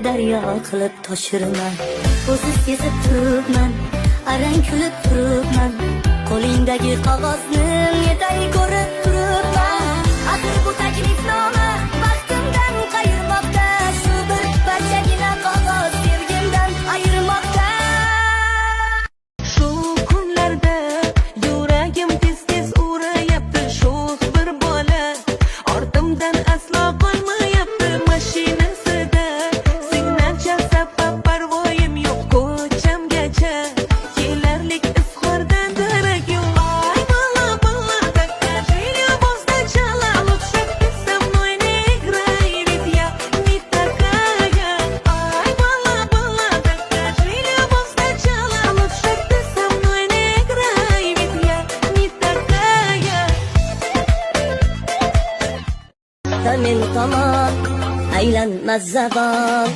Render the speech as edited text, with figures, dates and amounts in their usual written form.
daryo qilib toshirman. O'zi sezib turibman, arang kulib turibman. Qo'lingdagi qog'ozni netay ko'rib turibman. Axir bu taklifnoma baxtimdan qayirmoqda, shu bir parchagina qog'oz sevgimdan ayirmoqda. Shu kunlarda yuragim tez-tez urayapti, sho'x bir bola ortimdan aslo qolmayapti. Mashinasida signal chalsa parvoyim yo'q, ko'chamgacha kelarlik izhordan darak yo'q. Ay bola bola, покажи любовь сначала, лучше ты со mной не играй, ведь я не такая. Ay bola bola, покажи любовь сначала, лучше ты со mной не играй, ведь я не такая. Zamin tomon aylanmas zabon.